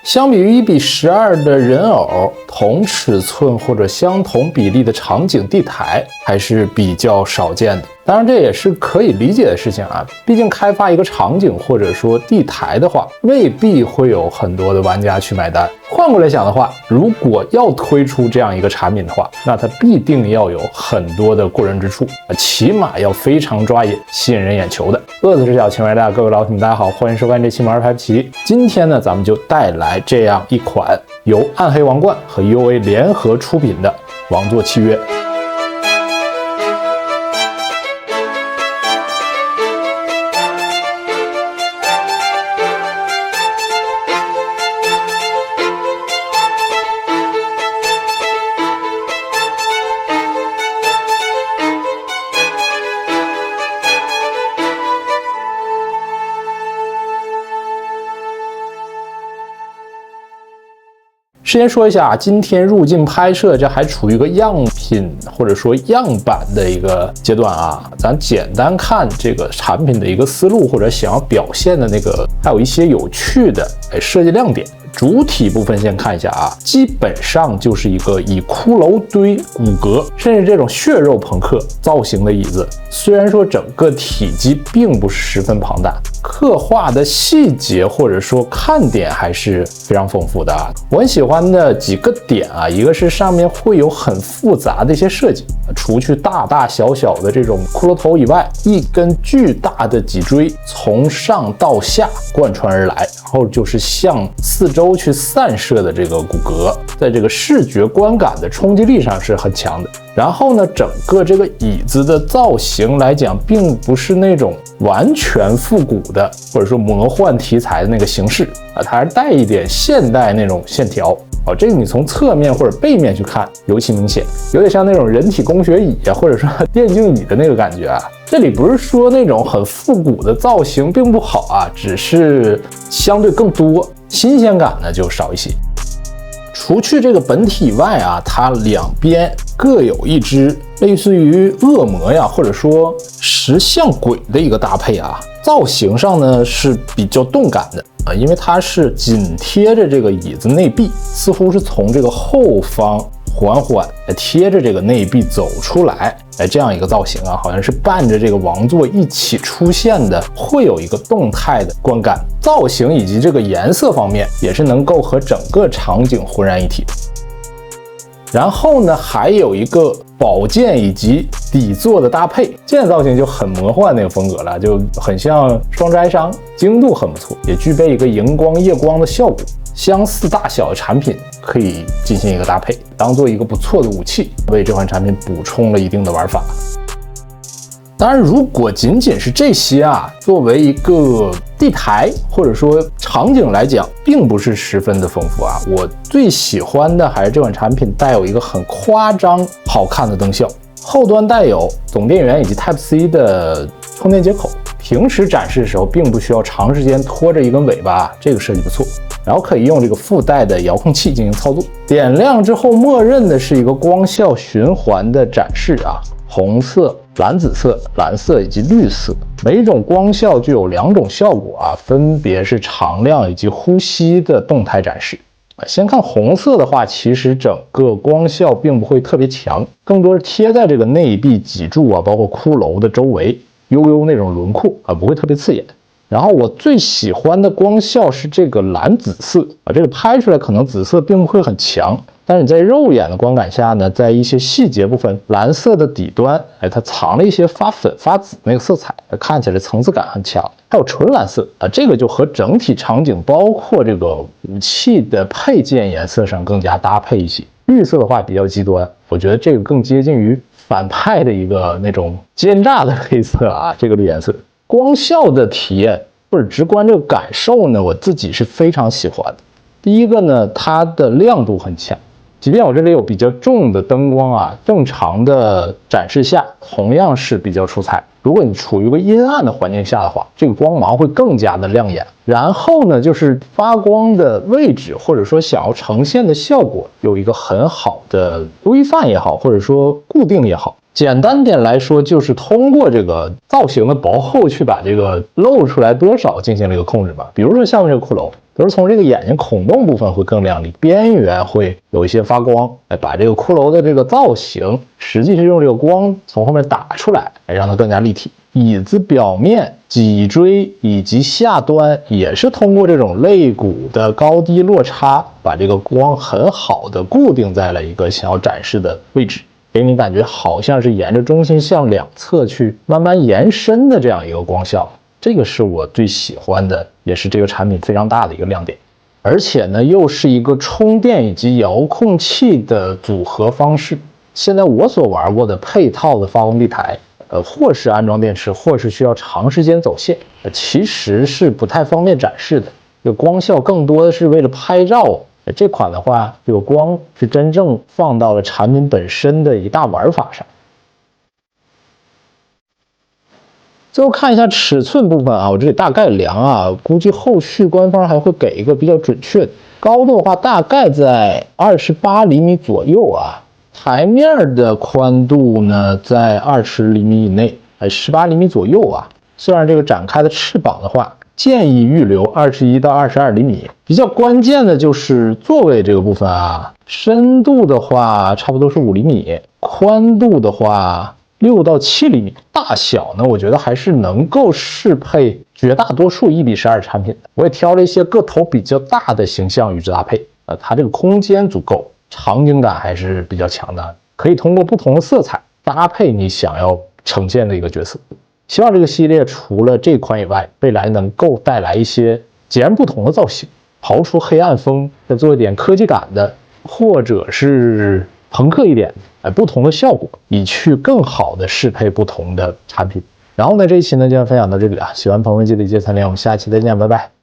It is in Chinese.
相比于1:12的人偶，同尺寸或者相同比例的场景地台还是比较少见的。当然，这也是可以理解的事情啊。毕竟开发一个场景或者说地台的话，未必会有很多的玩家去买单。换过来想的话，如果要推出这样一个产品的话，那它必定要有很多的过人之处，起码要非常抓眼，吸引人眼球的。乐子是小情为大，各位老铁们大家好，欢迎收看这期玩牌不齐。今天呢，咱们就带来这样一款由暗黑王冠和 UA 联合出品的王座契约。先说一下，今天入境拍摄，这还处于一个样品或者说样板的一个阶段啊。咱简单看这个产品的一个思路或者想要表现的那个，还有一些有趣的设计亮点。主体部分先看一下啊，基本上就是一个以骷髅堆、骨骼甚至这种血肉朋克造型的椅子。虽然说整个体积并不是十分庞大，刻画的细节或者说看点还是非常丰富的啊。我很喜欢的几个点啊，一个是上面会有很复杂的一些设计，除去大大小小的这种骷髅头以外，一根巨大的脊椎从上到下贯穿而来，然后就是向四周去散射的这个骨骼，在这个视觉观感的冲击力上是很强的。然后呢，整个这个椅子的造型来讲，并不是那种完全复古的或者说魔幻题材的那个形式啊，它还带一点现代那种线条。这个你从侧面或者背面去看尤其明显，有点像那种人体工学椅啊，或者说电竞椅的那个感觉啊。这里不是说那种很复古的造型并不好啊，只是相对更多，新鲜感呢就少一些。除去这个本体以外啊，它两边各有一只类似于恶魔呀，或者说石像鬼的一个搭配啊。造型上呢是比较动感的啊，因为它是紧贴着这个椅子内壁，似乎是从这个后方缓缓贴着这个内壁走出来，这样一个造型啊，好像是伴着这个王座一起出现的，会有一个动态的观感。造型以及这个颜色方面也是能够和整个场景浑然一体。然后呢，还有一个宝剑以及底座的搭配，剑造型就很魔幻那个风格了，就很像双摘伤，精度很不错，也具备一个荧光夜光的效果。相似大小的产品可以进行一个搭配，当做一个不错的武器，为这款产品补充了一定的玩法。当然，如果仅仅是这些啊，作为一个地台或者说场景来讲，并不是十分的丰富啊。我最喜欢的还是这款产品带有一个很夸张好看的灯效，后端带有总电源以及 Type-C 的充电接口，平时展示的时候并不需要长时间拖着一根尾巴，这个设计不错。然后可以用这个附带的遥控器进行操作。点亮之后，默认的是一个光效循环的展示啊，红色、蓝紫色、蓝色以及绿色，每种光效具有两种效果啊，分别是常亮以及呼吸的动态展示。先看红色的话，其实整个光效并不会特别强，更多是贴在这个内壁脊柱啊，包括骷髅的周围，悠悠那种轮廓啊，不会特别刺眼。然后我最喜欢的光效是这个蓝紫色啊，这个拍出来可能紫色并不会很强，但是你在肉眼的观感下呢，在一些细节部分，蓝色的底端，它藏了一些发粉发紫那个色彩，看起来层次感很强。还有纯蓝色啊，这个就和整体场景包括这个武器的配件颜色上更加搭配一些。绿色的话比较极端，我觉得这个更接近于反派的一个那种奸诈的黑色啊，这个绿颜色。光效的体验或者直观这个感受呢，我自己是非常喜欢的。第一个呢，它的亮度很强，即便我这里有比较重的灯光啊，正常的展示下同样是比较出彩。如果你处于一个阴暗的环境下的话，这个光芒会更加的亮眼。然后呢，就是发光的位置或者说想要呈现的效果有一个很好的规范也好，或者说固定也好。简单点来说，就是通过这个造型的薄厚去把这个露出来多少进行了一个控制吧。比如说下面这个骷髅，都是从这个眼睛孔洞部分会更亮丽，边缘会有一些发光，把这个骷髅的这个造型，实际是用这个光从后面打出来，让它更加立体。椅子表面、脊椎以及下端也是通过这种肋骨的高低落差，把这个光很好的固定在了一个想要展示的位置，给你感觉好像是沿着中心向两侧去慢慢延伸的这样一个光效。这个是我最喜欢的，也是这个产品非常大的一个亮点。而且呢，又是一个充电以及遥控器的组合方式。现在我所玩过的配套的发光地台，或是安装电池，或是需要长时间走线，其实是不太方便展示的。这个光效更多的是为了拍照。这款的话，这个光是真正放到了产品本身的一大玩法上。最后看一下尺寸部分啊，我这里大概量啊，估计后续官方还会给一个比较准确的高度的话，大概在28厘米左右啊。台面的宽度呢，在20厘米以内，18厘米左右啊。算上这个展开的翅膀的话，建议预留21到22厘米。比较关键的就是座位这个部分啊，深度的话差不多是5厘米，宽度的话6到7厘米，大小呢，我觉得还是能够适配绝大多数1:12产品的。我也挑了一些个头比较大的形象与之搭配，它这个空间足够，场景感还是比较强的，可以通过不同的色彩搭配你想要呈现的一个角色。希望这个系列除了这款以外，未来能够带来一些截然不同的造型，刨出黑暗风，再做一点科技感的，或者是朋克一点的，不同的效果，以去更好的适配不同的产品。然后呢，这一期呢就要分享到这里了，喜欢朋友们记得一键3连，我们下期再见，拜拜。